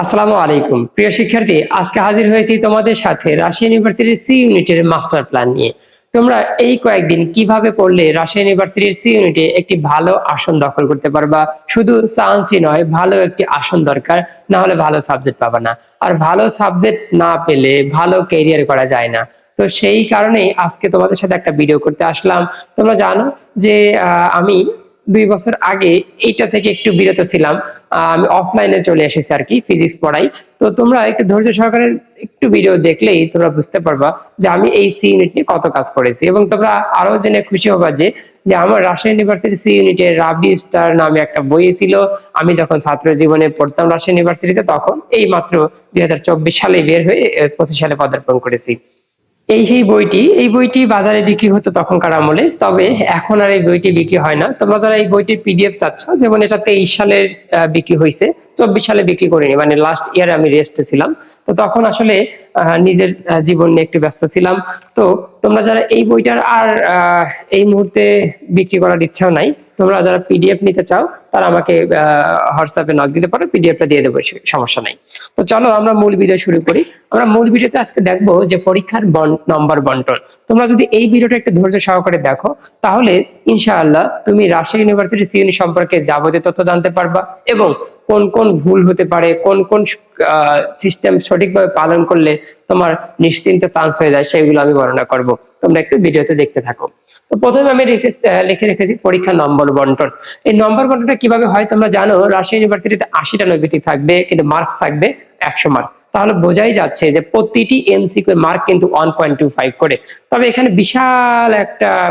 আসসালামু আলাইকুম প্রিয় শিক্ষার্থী, আজকে হাজির হয়েছি তোমাদের সাথে রাজশাহী ইউনিভার্সিটির সি ইউনিটের মাস্টার প্ল্যান নিয়ে। তোমরা এই কয়েকদিন কিভাবে পড়লে রাজশাহী ইউনিভার্সিটির সি ইউনিটে একটি ভালো আসন দখল করতে পারবা। শুধু চান্সই নয়, ভালো একটি আসন দরকার, না হলে ভালো সাবজেক্ট পাবা না। আর ভালো সাবজেক্ট না পেলে ভালো ক্যারিয়ার করা যায় না। তো সেই কারণেই আজকে তোমাদের সাথে একটা ভিডিও করতে আসলাম। তোমরা জানো যে আমি 2 বছর আগে এইটা থেকে একটু বিরত ছিলাম। আমি অফলাইনে চলে এসেছি আর কি, ফিজিক্স পড়াই। তো তোমরা একটু ধৈর্য সহকারে একটু ভিডিও দেখলেই তোমরা বুঝতে পারবা যে আমি এই সি ইউনিট নিয়ে কত কাজ করেছি, এবং তোমরা আরো জেনে খুশি হবা যে যে আমার রাজশাহী ইউনিভার্সিটি সি ইউনিটে রাবি স্টার নামে একটা বই ছিল। আমি যখন ছাত্র জীবনে পড়তাম রাজশাহী ইউনিভার্সিটিতে, তখন এই মাত্র 2024 সালে বের হয়ে 25 সালে পদার্পণ করেছি। এই বইটি বাজারে বিক্রি হতো তখনকার আমলে, তবে এখন আর এই বইটি বিক্রি হয় না। তোমরা যারা এই বইটির পিডিএফ চাচ্ছ, যেমন এটা 23 সালের বিক্রি হয়েছে, 24 সালে বিক্রি করিনি, মানে লাস্ট ইয়ারে আমি রেস্টে ছিলাম। তো তখন আসলে নিজের জীবন নিয়ে একটু ব্যস্ত ছিলাম। তো তোমরা যারা এই বইটার আর এই মুহূর্তে বিক্রি করার ইচ্ছাও নাই, তোমরা যারা পিডিএফ নিতে চাও তারা আমাকে হোয়াটসঅ্যাপে নক দিতে পারো, পিডিএফটা দিয়ে দেবো, সমস্যা নাই। তো চলো আমরা মূল ভিডিও শুরু করি। আমরা মূল ভিডিওতে আজকে দেখবো যে পরীক্ষার নম্বর বন্টন। তোমরা যদি এই ভিডিওটা একটু ধৈর্য সহকারে দেখো, তাহলে ইনশাআল্লাহ তুমি রাজশাহী ইউনিভার্সিটি সি ইউনিট সম্পর্কে যাবতীয় তথ্য জানতে পারবা, এবং কোন কোন ভুল হতে পারে, কোন কোন সিস্টেম সঠিকভাবে পালন করলে তোমার নিশ্চিন্তে চান্স হয়ে যায়, সেগুলো আমি বর্ণনা করব। তোমরা একটু ভিডিওতে দেখতে থাকো। তো প্রথমে আমি লিখে রেখেছি পরীক্ষা নম্বর বন্টন। এই নম্বর বন্টনটা কিভাবে হয় তোমরা জানো। রাজশাহী ইউনিভার্সিটিতে 80টা নৈবিত্তিক থাকবে, কিন্তু মার্কস থাকবে 100 মার্ক। তাহলে বোঝাই যাচ্ছে যে প্রতিটি এমসিকিউ মার্ক কিন্তু 1.25 করে। তবে এখানে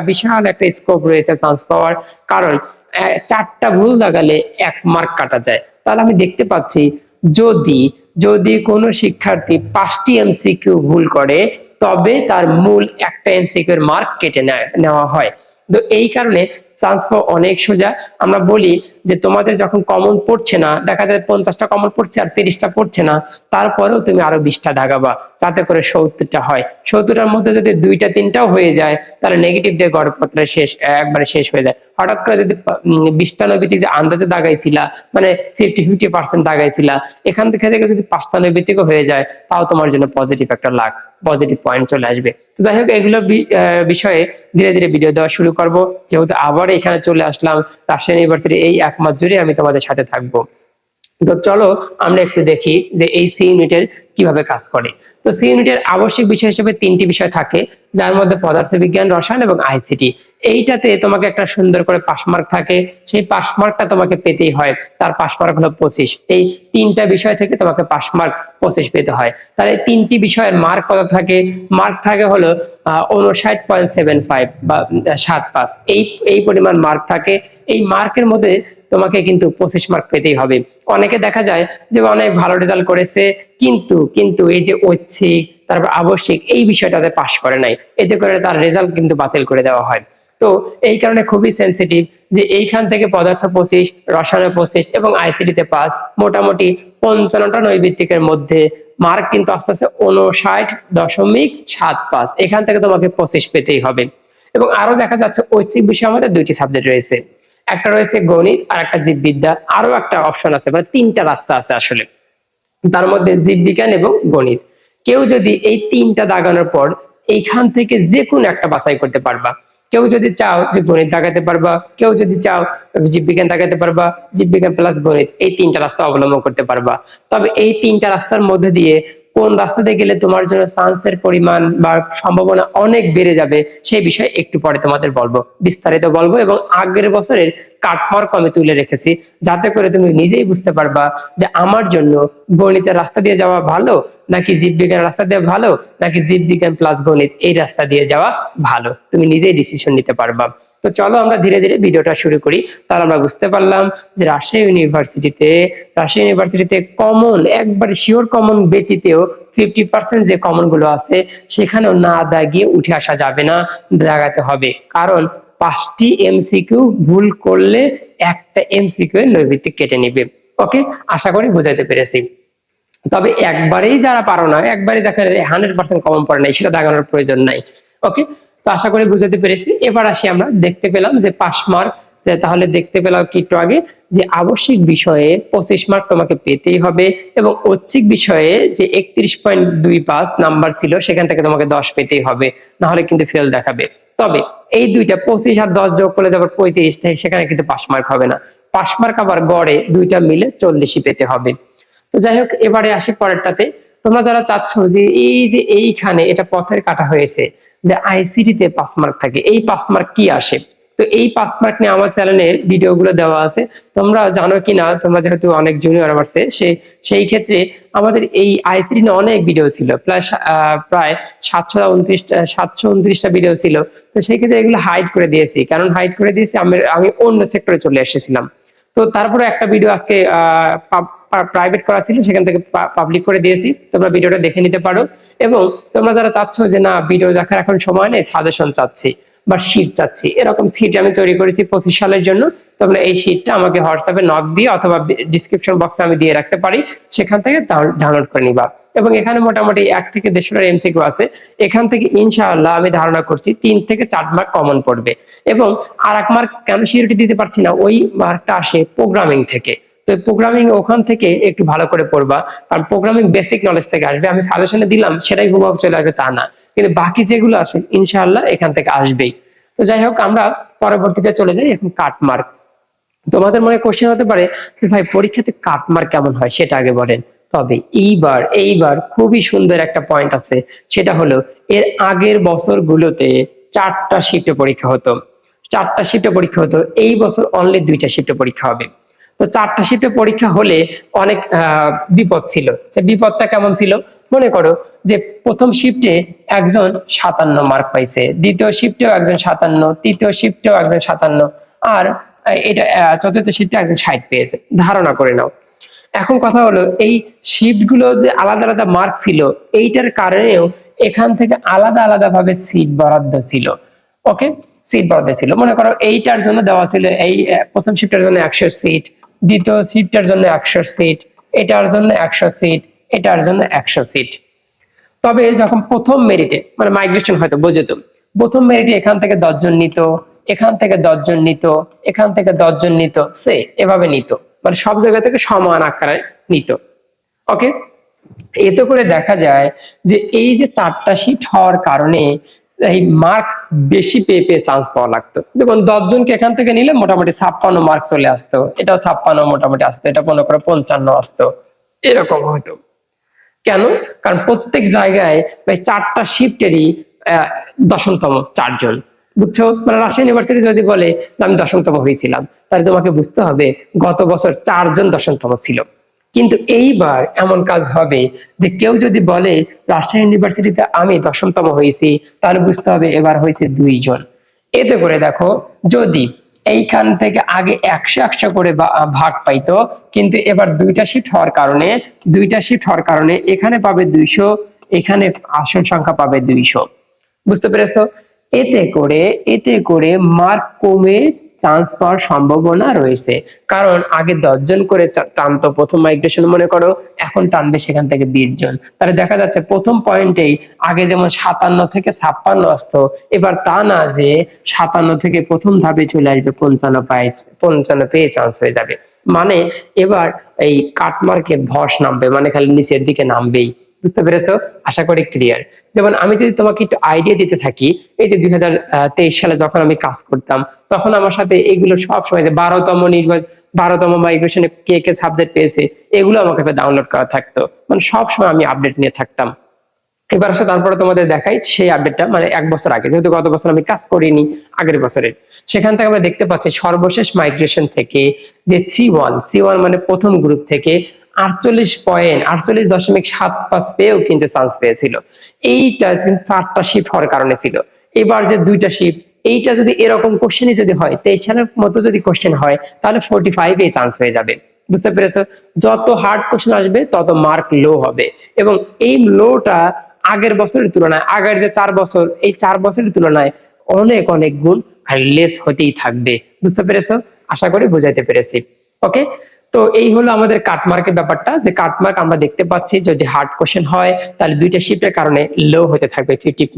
বিশাল একটা স্কোপ রয়েছে চান্স পাওয়ার, কারণ 4টা ভুল লাগালে 1 মার্ক কাটা যায়। তাহলে আমি দেখতে পাচ্ছি যদি যদি কোনো শিক্ষার্থী 5টি এমসিকিউ ভুল করে, তবে তার মূল একটা এমসিকিউ এর মার্ক কেটে নেওয়া হয়। তো এই কারণে চান্স পাওয়া অনেক সোজা। আমরা বলি যে তোমাদের যখন কমন পড়ছে না, দেখা যায় 50টা কমন পড়ছে আর 30টা পড়ছে না, তারপরেও তুমি আরো 20টা দাগাবা, যাতে করে 70টা হয়। 70টার মধ্যে যদি 2টা 3টাও হয়ে যায়, তাহলে নেগেটিভ দিয়ে গড়পত্রে একবারে শেষ হয়ে যায়। হঠাৎ করে যদি 20টা নৈবিত্তিক যে আন্দাজে দাগাইছিলা, মানে 50% দাগাইছিলা, এখান থেকে যদি 5টা নৈবিত্তিকও হয়ে যায়, তাও তোমার জন্য পজিটিভ একটা লাখ, পজিটিভ পয়েন্ট চলে আসবে। তো যাই হোক, এগুলো বিষয়ে ধীরে ধীরে ভিডিও দেওয়া শুরু করব, যেহেতু আবার এখানে চলে আসলাম। রাজশাহী ইউনিভার্সিটি এই 1 মাস জুড়ে আমি তোমাদের সাথে থাকবো। তো চলো আমরা একটু দেখি যে এই সি ইউনিটের কিভাবে কাজ করে। তো সি ইউনিটের আবশ্যিক বিষয় হিসেবে 3টি বিষয় থাকে, যার মধ্যে পদার্থবিজ্ঞান, রসায়ন এবং আইসিটি। এইটাতে তোমাকে একটা সুন্দর করে পাস মার্ক থাকে, সেই পাস মার্কটা তোমাকে পেতেই হয়। তার পাস মার্ক হলো 25। এই 3টা বিষয় থেকে তোমাকে পাস মার্ক 25 পেতে হয়। তাহলে 3টি বিষয়ের মার্ক কত থাকে? মার্ক থাকে হলো 59.75 বা 75। এই পরিমাণ মার্ক থাকে। এই মার্কের মধ্যে তোমাকে কিন্তু 25 মার্ক পেতেই হবে। অনেকে দেখা যায় যে অনেক ভালো রেজাল্ট করেছে, কিন্তু এই যে ঐচ্ছিক, তারপর আবশ্যিক, এই বিষয়টাতে পাশ করে নাই, এতে করে তার রেজাল্ট কিন্তু বাতিল করে দেওয়া হয়। তো এই কারণে খুবই সেন্সিটিভ যে এইখান থেকে পদার্থ 25, রসায়ন 25 এবং আইসিটি তে 5, মোটামুটি 55টা নৈবিত্তিকের মধ্যে মার্ক কিন্তু আস্তে আস্তে 59.75। এখান থেকে তোমাকে 25 পেতেই হবে। এবং আরো দেখা যাচ্ছে ঐচ্ছিক বিষয়ে আমাদের 2টি সাবজেক্ট রয়েছে, একটা রয়েছে গণিত আর একটা জীববিদ্যা, আরো একটা অপশন আছে, মানে 3টা রাস্তা আছে আসলে, তার মধ্যে জীববিজ্ঞান এবং গণিত। কেউ যদি এই 3টা দাগানোর পর এইখান থেকে যে কোনো একটা বাছাই করতে পারবা। কেউ যদি চাও যে গণিত দাগাতে পারবা, কেউ যদি চাও জীববিজ্ঞান দাগাতে পারবা, জীববিজ্ঞান প্লাস গণিত, এই 3টা রাস্তা অবলম্বন করতে পারবা। তবে এই 3টা রাস্তার মধ্যে দিয়ে কোন রাস্তাতে গেলে তোমার জন্য চান্সের পরিমাণ বা সম্ভাবনা অনেক বেড়ে যাবে, সেই বিষয়ে একটু পরে তোমাদের বলবো, বিস্তারিত বলবো। এবং আগের বছরের কাটমার্ক আমি তুলে রেখেছি, যাতে করে তুমি নিজেই বুঝতে পারবা যে আমার জন্য গণিতের রাস্তা দিয়ে যাওয়া ভালো, নাকি জীববিজ্ঞান রাস্তা দিয়ে ভালো, নাকি জীববিজ্ঞান প্লাস গণিত এই রাস্তা দিয়ে যাওয়া ভালো। তুমি নিজেই ডিসিশন নিতে পারবা। তো চলো আমরা ধীরে ধীরে ভিডিওটা শুরু করি। তাহলে আমরা বুঝতে পারলাম যে রাজশাহী ইউনিভার্সিটিতে কমন, একবারে শিওর কমন ব্যতীতেও 50% যে কমন গুলো আছে, সেখানেও না দাগিয়ে উঠে আসা যাবে না, দাগাতে হবে। কারণ 5টি এমসিকিউ ভুল করলে একটা এমসিকিউ এর নৈবিত্তিক কেটে নিবে। ওকে, আশা করি বুঝাইতে পেরেছি। তবে একবারেই যারা পারো না, একবারে দেখা যায় 100% কমন পড়ে নাই, সেটা দাগানোর প্রয়োজন নাই। ওকে, তো আশা করি বুঝাতে পেরেছি। এবার আসি, আমরা দেখতে পেলাম যে পাস মার্ক, তাহলে দেখতে পেলাম কি একটু আগে যে আবশ্যিক বিষয়ে 25 মার্ক তোমাকে পেতেই হবে এবং ঐচ্ছিক বিষয়ে যে 31.25 নাম্বার ছিল সেখান থেকে তোমাকে 10 পেতেই হবে, না হলে কিন্তু ফেল দেখাবে। তবে এই দুইটা 25 আর 10 যোগ করলে আবার 35, সেখানে কিন্তু পাস মার্ক হবে না। পাস মার্ক আবার গড়ে দুইটা মিলে 40ই পেতে হবে। তো যাই হোক, এবারে আসি পরেরটাতে। তোমরা যারা চাচ্ছ যে এই যে এইখানে এটা পথের কাটা হয়েছে যে আইসিটি তে 5 মার্ক থাকে, এই 5 মার্ক কি আসে? তো এই 5 মার্ক নিয়ে আমার চ্যানেলে ভিডিওগুলো দেওয়া আছে, তোমরা জানো কিনা, তোমরা যেহেতু অনেক জুনিয়র আমারছে, সেই ক্ষেত্রে আমাদের এই আইসিটি নিয়ে অনেক ভিডিও ছিল, প্রায় 729টা ভিডিও ছিল। তো সেই ক্ষেত্রে এগুলো হাইড করে দিয়েছি। কারণ হাইড করে দিয়েছি, আমি অন্য সেক্টরে চলে এসেছিলাম। তো তারপরে একটা ভিডিও আজকে প্রাইভেট করা ছিল, সেখান থেকে পাবলিক করে দিয়েছি, তোমরা ভিডিওটা দেখে নিতে পারো। এবং তোমরা যারা চাচ্ছ যে না ভিডিও দেখার এখন সময় নেই, সাজেশন চাচ্ছি বা শীট চাচ্ছি, এরকম শীট আমি তৈরি করেছি 25 সালের জন্য। তোমরা এই শীটটা আমাকে হোয়াটসঅ্যাপে নক দিয়ে অথবা ডিসক্রিপশন বক্সে আমি দিয়ে রাখতে পারি, সেখান থেকে ডাউনলোড করে নিবা। এবং এখানে মোটামুটি 1 থেকে 150 এমসিকিউ আছে। এখান থেকে ইনশাআল্লাহ আমি ধারণা করছি 3 থেকে 4 মার্ক কমন পড়বে। এবং আর 1 মার্ক কেন সিউরিটি দিতে পারছি না, ওই মার্কটা আসে প্রোগ্রামিং থেকে। তো প্রোগ্রামিং ওখান থেকে একটু ভালো করে পড়বা, কারণ প্রোগ্রামিং বেসিক নলেজ থেকে আসবে। আমি সাজেশনে দিলাম সেটাই হুবহু চলে আসবে তা না, কিন্তু বাকি যেগুলো আসে ইনশাআল্লাহ এখান থেকে আসবেই। তো যাই হোক, আমরা পরবর্তীতে চলে যাই এখন কাটমার্ক। তোমাদের মনে কোশ্চেন হতে পারে ভাই পরীক্ষাতে কাটমার্ক কেমন হয় সেটা আগে বলেন। তবে এইবার খুবই সুন্দর একটা পয়েন্ট আছে, সেটা হলো এর আগের বছরগুলোতে 4টা শিফটে পরীক্ষা হতো, 4টা শিফটে পরীক্ষা হতো। এই বছর অনলি 2টা শিফটে পরীক্ষা হবে। তো 4টা শিফটে পরীক্ষা হলে অনেক বিপদ ছিল। সে বিপদটা কেমন ছিল? মনে করো যে প্রথম শিফটে একজন 57 মার্ক পাইছে, দ্বিতীয় শিফটেও একজন 57, তৃতীয় শিফটেও একজন 57, আর এটা চতুর্থ শিফটে একজন 60 পেয়েছে, ধারণা করে নাও। এখন কথা হলো এই শিফট গুলো যে আলাদা আলাদা মার্ক ছিল, এইটার কারণেও এখান থেকে আলাদা আলাদা ভাবে সিট বরাদ্দ ছিল। ওকে, সিট বরাদ্দ ছিল। মনে করো এইটার জন্য দেওয়া ছিল, এই প্রথম শিফটের জন্য 100 সিট, দ্বিতীয় শিফটের জন্য 100 সিট, এটার জন্য 100 সিট, এটার জন্য 100 সিট। তবে যখন প্রথম মেরিটে মানে মাইগ্রেশন হয়তো বোঝে, তো প্রথম মেরিটে এখান থেকে 10 জন নিত, এখান থেকে 10 জন নিত, এখান থেকে 10 জন নিত, সে এভাবে নিত, মানে সব জায়গা থেকে সমান আকারে নিত। ওকে, এতে করে দেখা যায় যে এই যে 4টা শিট হওয়ার কারণে এই মার্ক বেশি পেয়ে পেয়ে চান্স পাওয়া লাগতো। যেমন 10 জনকে এখান থেকে নিলে মোটামুটি 56 মার্ক চলে আসতো, এটাও 56 মোটামুটি আসতো, এটা মনে করো 55 আসতো, এরকম হতো। কেন? কারণ প্রত্যেক জায়গায় 4টা শিফটেরই 10তম 4 জন, বুঝছো? মানে রাজশাহী ইউনিভার্সিটি যদি বলে আমি 10তম হয়েছিলাম, তাহলে তোমাকে বুঝতে হবে গত বছর 4 জন 10তম ছিল। কিন্তু এইবার এমন কাজ হবে যে কেউ যদি বলে রাজশাহী ইউনিভার্সিটিতে আমি 10তম হয়েছি, তাহলে বুঝতে হবে এবার হয়েছে 2 জন। এতে করে দেখো, যদি এইখান থেকে আগে 100 করে ভাগ পাইতো, কিন্তু এবার 2টা শিফট হওয়ার কারণে এখানে পাবে 200, এখানে আসন সংখ্যা পাবে 200। বুঝতে পেরেছো? এতে করে মার্ক কমে চান্স পাওয়ার সম্ভাবনা রয়েছে। কারণ আগে 10 জন করে টানতো প্রথম মাইগ্রেশন, মনে করো এখন টানবে সেখান থেকে 20 জন। তাহলে দেখা যাচ্ছে প্রথম পয়েন্টেই আগে যেমন 57 থেকে 56 আসতো, এবার তা না, যে 57 থেকে প্রথম ধাপে চলে আসবে 55 পেয়ে চান্স হয়ে যাবে। মানে এবার এই কাটমার্কের ধস নামবে, মানে খালি নিচের দিকে নামবেই। বুঝতে পেরেছো? আশা করি ক্লিয়ার। যেমন আমি যদি তোমাকে একটু আইডিয়া দিতে থাকি, এই যে 2023 সালে যখন আমি কাজ করতাম, তখন আমার সাথে এগুলো সব সময় যে 12তম মাইগ্রেশনে কে কে সাবজেক্ট পেয়েছে, এগুলো আমার কাছে ডাউনলোড করা থাকতো, মানে সব সময় আমি আপডেট নিয়ে থাকতাম। এবার আসলে তারপরে তোমাদের দেখাই সেই আপডেটটা, মানে 1 বছর আগে, যেহেতু গত বছর আমি কাজ করিনি, আগের বছরের। সেখান থেকে আমরা দেখতে পাচ্ছি সর্বশেষ মাইগ্রেশন থেকে যে C1 মানে প্রথম গ্রুপ থেকে 48.75 পেয়েও কিন্তু চান্স পেয়েছিল। এইটা 4টা শিফট হওয়ার কারণে ছিল। এবার যে 2টা শিফট, এইটা যদি এরকম কোশ্চেনই যদি হয়, 23 সালের মতো যদি কোশ্চেন হয়, তাহলে 45 এ চান্স হয়ে যাবে। বুঝতে পেরেছো? যত হার্ড কোশ্চেন আসবে তত মার্ক লো হবে, এবং এই লোটা আগের বছরের তুলনায়, আগের যে 4 বছর, এই 4 বছরের তুলনায় অনেক অনেক গুণ আর লেস হতেই থাকবে। বুঝতে পেরেছো? আশা করি বুঝাইতে পেরেছি। ওকে, তো এই হলো আমাদের কাটমার্কের ব্যাপারটা, যে কাটমার্ক আমরা দেখতে পাচ্ছি যদি হার্ড কোশ্চেন হয় তাহলে 2টা শিফটের কারণে লো হতে থাকবে,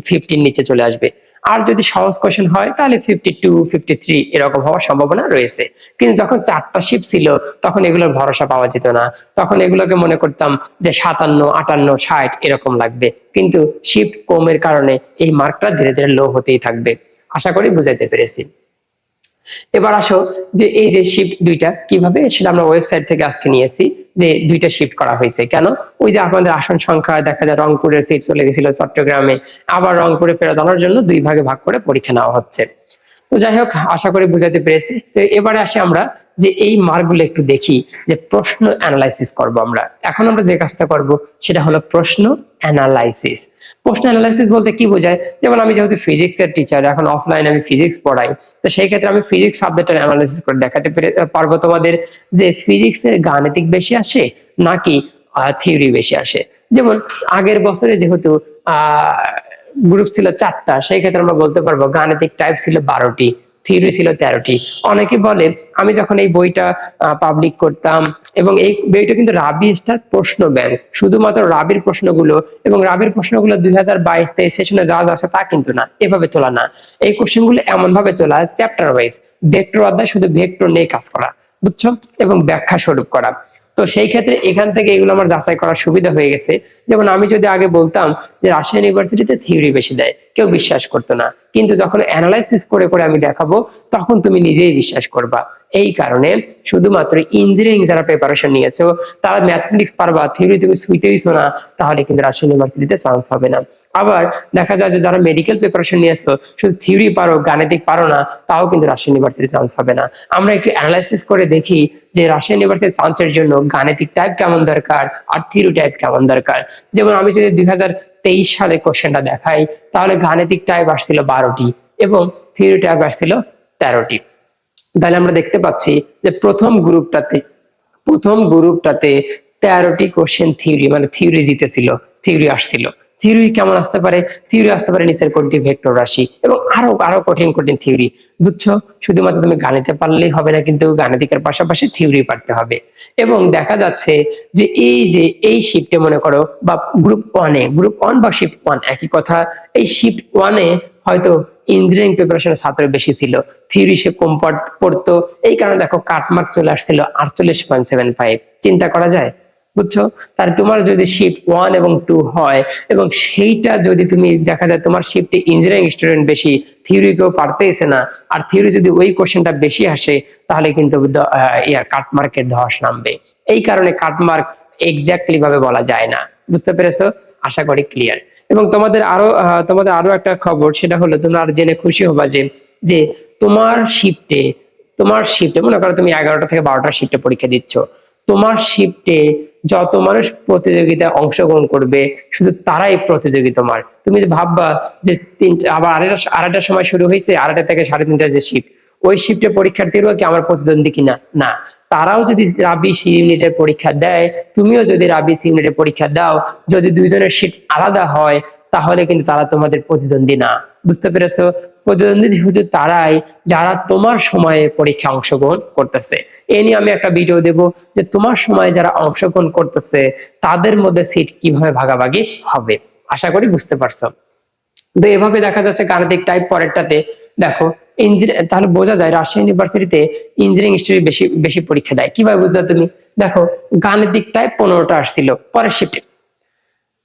15 নিচে চলে আসবে। আর যদি সহজ কোশ্চেন হয় তাহলে 52, 53 এরকম হওয়ার সম্ভাবনা রয়েছে। কিন্তু যখন 4টা শিফট ছিল তখন এগুলোর ভরসা পাওয়া যেত না, তখন এগুলোকে মনে করতাম যে 57, 58, 60 এরকম লাগবে, কিন্তু শিফট কমের কারণে এই মার্কটা ধীরে ধীরে লো হতেই থাকবে। আশা করি বুঝাইতে পেরেছি। এবার আসো যে এই যে শিফট দুইটা কিভাবে, সেটা আমরা ওয়েবসাইট থেকে আজকে নিয়েছি যে দুইটা শিফট করা হয়েছে কেন। ওই যে আপনাদের আসন সংখ্যা দেখা যায় রংপুরের সিট চলে গেছিল চট্টগ্রামে, আবার রংপুরে ফেরত আনার জন্য দুই ভাগে ভাগ করে পরীক্ষা নেওয়া হচ্ছে। তো যাই হোক, আশা করি বুঝাতে পেরেছি। তো এবারে আসি আমরা যে এই মার্কগুলো একটু দেখি, যে প্রশ্ন অ্যানালাইসিস করব আমরা। এখন আমরা যে কাজটা করব সেটা হলো প্রশ্ন অ্যানালাইসিস। প্রশ্ন অ্যানালাইসিস বলতে কি বোঝায়, যেমন আমি যেহেতু ফিজিক্সের টিচার, এখন অফলাইনে আমি ফিজিক্স পড়াই, তো সেই ক্ষেত্রে আমি ফিজিক্স সাবজেক্টের অ্যানালাইসিস করে দেখাতে পারবো তোমাদের যে ফিজিক্সের গাণিতিক বেশি আসে নাকি থিওরি বেশি আসে। যেমন আগের বছরে যেহেতু গ্রুপ ছিল 4টা, সেই ক্ষেত্রে আমরা বলতে পারবো গাণিতিক টাইপ ছিল 12টি, থিওরি ছিল 13টি। অনেকে বলে আমি যখন এই বইটা পাবলিক করতাম, এবং এই বইটা কিন্তু রাবি স্টার প্রশ্ন ব্যাংক, শুধুমাত্র রাবির প্রশ্নগুলো, এবং রাবির প্রশ্নগুলো 2022-23 সেশনে যা যা আছে তা কিন্তু না, এভাবে তোলা না। এই কোশ্চেনগুলো এমন ভাবে তোলা চ্যাপ্টার ওয়াইজ, ভেক্টর অধ্যায় শুধু ভেক্টর নিয়ে কাজ করা, বুঝছো, এবং ব্যাখ্যা স্বরূপ করা। তো সেই ক্ষেত্রে এখান থেকে এগুলো আমার যাচাই করার সুবিধা হয়ে গেছে। যেমন আমি যদি আগে বলতাম যে রাজশাহী ইউনিভার্সিটিতে থিওরি বেশি দেয়, কেউ বিশ্বাস করতো না, কিন্তু যখন অ্যানালাইসিস করে করে আমি দেখাবো তখন তুমি নিজেই বিশ্বাস করবা। এই কারণে শুধুমাত্র ইঞ্জিনিয়ারিং যারা প্রিপারেশন নিয়েছো তারা ম্যাথমেটিক্স পারবা, থিওরি তুমি ছুঁইতেইছো না, তাহলে কিন্তু রাজশাহী ইউনিভার্সিটিতে চান্স হবে না। আবার দেখা যায় যে যারা মেডিকেল প্রিপারেশন নিয়েছো শুধু থিওরি পারো গাণিতিক পারো না, তাও কিন্তু রাজশাহী ইউনিভার্সিটি চান্স হবে না। আমরা একটু অ্যানালাইসিস করে দেখি যে রাজশাহী ইউনিভার্সিটি চান্সের জন্য গাণিতিক টাইপ কেমন দরকার আর থিওরি টাইপ কেমন দরকার। যেমন আমি যদি 2023 সালে কোশ্চেনটা দেখাই, তাহলে গাণিতিক টাইপ আসছিল 12টি এবং থিওরি টাইপ আসছিল 13টি। তাহলে আমরা দেখতে পাচ্ছি যে প্রথম গ্রুপটাতে 13টি কোশ্চেন থিওরি, মানে থিওরি জিতেছিল, থিওরি আসছিল। থিওরি কেমন আসতে পারে, থিওরি আসতে পারে নিচের কোনটি ভেক্টর রাশি, এবং আরো আরো কঠিন কঠিন থিওরি, বুঝছো। শুধুমাত্র তুমি গাণিতে পারলেই হবে না, কিন্তু গাণিতিকের পাশাপাশি থিওরি পারতে হবে। এবং দেখা যাচ্ছে যে এই শিফটে মনে করো, বা গ্রুপ ওয়ান বা শিফট ওয়ান একই কথা, এই শিফট ওয়ানে হয়তো ইঞ্জিনিয়ারিং প্রিপারেশনের ছাত্র বেশি ছিল, থিওরি সে কম পড়তো, এই কারণে দেখো কাটমার্ক চলে আসছিল 48.75। চিন্তা করা যায়, বুঝছো। তাহলে তোমার যদি শিফট 1 এবং 2 হয়, এবং সেইটা যদি তুমি দেখা যায় তোমার শিফটে ইঞ্জিনিয়ারিং স্টুডেন্ট বেশি, থিওরি কেউ পারতেইছে না, আর থিওরি যদি ওই কোশ্চেনটা বেশি আসে, তাহলে কিন্তু কাটমার্কের ধস নামবে। এই কারণে কাটমার্ক এক্স্যাক্টলি ভাবে বলা যায় না, বুঝতে পেরেছো? আশা করি ক্লিয়ার। এবং তোমাদের আরো একটা খবর, সেটা হলো তোমরা আর জেনে খুশি হবা যে তোমার শিফটে মনে করো তুমি 11টা থেকে 12টা শিফটে পরীক্ষা দিচ্ছ, তোমার শিফটে যত মানুষ প্রতিযোগিতায় অংশগ্রহণ করবে শুধু তারাই প্রতিযোগী তোমার। তুমি যে ভাববা যে আবার আড়াইটার সময় শুরু হয়েছে, 2:30 থেকে 3:30 যে শিফট, ওই শিফটে পরীক্ষার্থীরাও কি আমার প্রতিদ্বন্দ্বী কিনা? না। তারাও যদি রাবি সি ইউনিটের পরীক্ষা দেয়, তুমিও যদি রাবি সি ইউনিটের পরীক্ষা দাও, যদি দুইজনের শিফট আলাদা হয়, তাহলে কিন্তু তারা তোমাদের প্রতিদ্বন্দ্বী না, বুঝতে পেরেছো? প্রতিদ্বন্দ্বী শুধু তারাই যারা তোমার সময়ে পরীক্ষা অংশগ্রহণ করতেছে। এ নিয়ে আমি একটা ভিডিও দেব যে তোমার সময় যারা অংশগ্রহণ করতেছে তাদের মধ্যে সিট কিভাবে ভাগাভাগি হবে। আশা করি বুঝতে পারছো। তো এভাবে দেখা যাচ্ছে গাণিতিক টাইপ পরেরটাতে দেখো ইঞ্জিনিয়ার, তাহলে বোঝা যায় রাজশাহী ইউনিভার্সিটিতে ইঞ্জিনিয়ারিং স্টুডেন্ট বেশি বেশি পরীক্ষা দেয়। কিভাবে বুঝলে তুমি? দেখো গাণিতিক টাইপ 15টা আসছিল পরের শিফটে,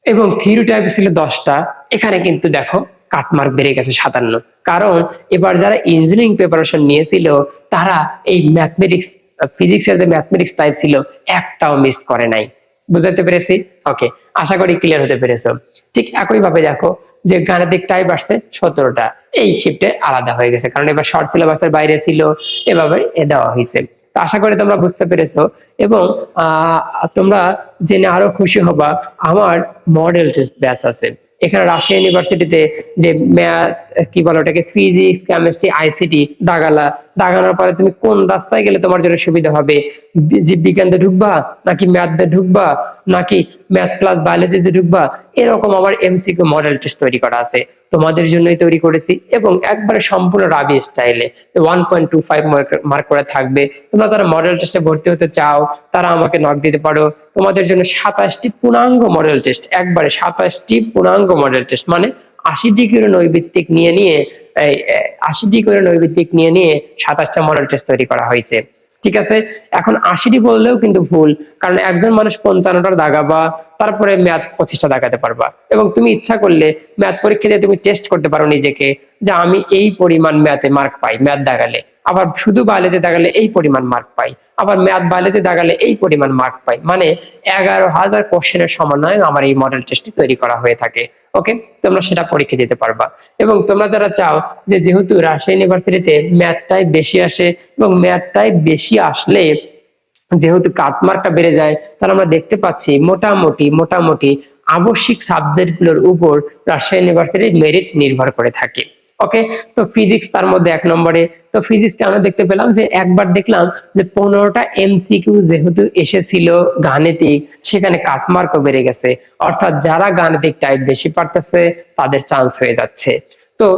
এবং থিওরি টাইপ ছিল 10টা। এখানে কিন্তু দেখো কাটমার্ক বেড়ে গেছে 57, কারণ এবার যারা ইঞ্জিনিয়ারিং প্রিপারেশন নিয়েছিল তারা এই ম্যাথমেটিক্স, ফিজিক্সের যে ম্যাথমেটিক্স টাইপ ছিল একটাও মিস করে নাই। বুঝাতে পেরেছি? ওকে, আশা করি ক্লিয়ার হতে পেরেছো। ঠিক একই ভাবে দেখো যে গাণিতিক টাইপ আসছে 17টা, এই শিফটে আলাদা হয়ে গেছে, কারণ এবার শর্ট সিলেবাসের বাইরে ছিল, এভাবে দেওয়া হয়েছে। আশা করি তোমরা বুঝতে পেরেছো। এবং তোমরা জেনে আরো খুশি হবা, আমার মডেল টেস্ট ব্যাচ আছে এখানে রাজশাহী ইউনিভার্সিটিতে। যে ম্যাথ কি বলে ওটাকে, ফিজিক্স, কেমিস্ট্রি, আইসিটি দাগানোর পরে তুমি কোন রাস্তায় গেলে তোমার জন্য সুবিধা হবে, জীববিজ্ঞান দিয়ে ঢুকবা নাকি ম্যাথ দিয়ে ঢুকবা নাকি ম্যাথ প্লাস বায়োলজি দিয়ে ঢুকবা, এরকম আমার এমসিকিউ মডেল টেস্ট তৈরি করা আছে, তোমাদের জন্যই তৈরি করেছি। এবং একবারে সম্পূর্ণ রাবি স্টাইলে 1.25 মার্ক করে থাকবে। তোমরা যারা মডেল টেস্টে ভর্তি হতে চাও তারা আমাকে নক দিতে পারো। তোমাদের জন্য 27টি পূর্ণাঙ্গ মডেল টেস্ট, একবারে 27টি পূর্ণাঙ্গ মডেল টেস্ট, মানে 80টি করে নৈর্ব্যক্তিক নিয়ে 80টি করে নৈর্ব্যক্তিক নিয়ে 27টা মডেল টেস্ট তৈরি করা হয়েছে। ঠিক আছে, এখন 80টি বললেও কিন্তু ভুল, কারণ একজন মানুষ 55টা দাগাবা, তারপরে ম্যাথ 25টা দাগাতে পারবা, এবং তুমি ইচ্ছা করলে ম্যাথ পরীক্ষা দিয়ে তুমি টেস্ট করতে পারো নিজেকে যে আমি এই পরিমাণ ম্যাথে মার্ক পাই ম্যাথ দাগালে, আবার শুধু বায়োলজি দাগালে এই পরিমাণ মার্ক পাই, আবার ম্যাথ বায়োলজি দাগালে এই পরিমাণ মার্ক পাই, মানে 11,000 কোশ্চেনের সমন্বয়ে আমার এই মডেল টেস্টটি তৈরি করা হয়ে থাকে। ওকে, তোমরা সেটা পরীক্ষা দিতে পারবা। এবং তোমরা যারা চাও যে যেহেতু রাজশাহী ইউনিভার্সিটিতে ম্যাথটাই বেশি আসে এবং ম্যাথটাই বেশি আসলে যেহেতু কাটমার্কটা বেড়ে যায়, তাহলে আমরা দেখতে পাচ্ছি মোটামুটি আবশ্যিক সাবজেক্ট গুলোর উপর রাজশাহী ইউনিভার্সিটির মেরিট নির্ভর করে থাকে। ওকে, তো ফিজিক্স তার মধ্যে 1 নম্বরে। তো ফিজিক্সকে আমরা দেখতে পেলাম যে একবার দেখলাম যে 15টা এমসিকিউ যেহেতু এসেছিল গাণিতিক, সেখানে কাটমার্কও বেড়ে গেছে, অর্থাৎ যারা গাণিতিক টাইপ বেশি পারতেছে তাদের চান্স হয়ে যাচ্ছে। তো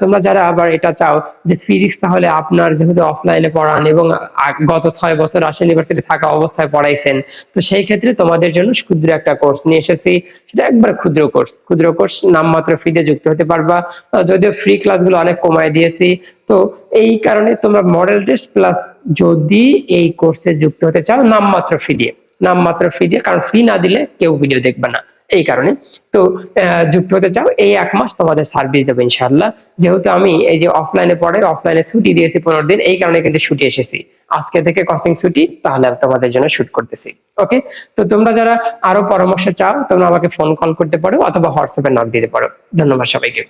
তোমরা যারা আবার এটা চাও যে ফিজিক্স তাহলে আপনার যেহেতু অফলাইনে পড়ান এবং গত 6 বছর রাজশাহী ইউনিভার্সিটি থাকা অবস্থায় পড়াইছেন, তো সেই ক্ষেত্রে তোমাদের জন্য ক্ষুদ্র একটা কোর্স নিয়ে এসেছি। সেটা একবার ক্ষুদ্র কোর্স নামমাত্র ফিতে যুক্ত হতে পারবা, যদিও ফ্রি ক্লাসগুলো অনেক কমায় দিয়েছি। তো এই কারণে তোমরা মডেল টেস্ট প্লাস যদি এই কোর্সে যুক্ত হতে চাও নামমাত্র ফি দিয়ে, কারণ ফি না দিলে কেউ ভিডিও দেখবে না, এই কারণে। তো যুক্ত হতে চাও, এই 1 মাস তোমাদের সার্ভিস দেবো ইনশাআল্লাহ। যেহেতু আমি এই যে অফলাইনে পড়ে অফলাইনে ছুটি দিয়েছি 15 দিন, এই কারণে কিন্তু ছুটি এসেছি, আজকে থেকে কোচিং ছুটি, তাহলে তোমাদের জন্য শুট করতেছি। ওকে, তো তোমরা যারা আরো পরামর্শ চাও তোমরা আমাকে ফোন কল করতে পারো অথবা হোয়াটসঅ্যাপে নক দিতে পারো। ধন্যবাদ সবাইকে।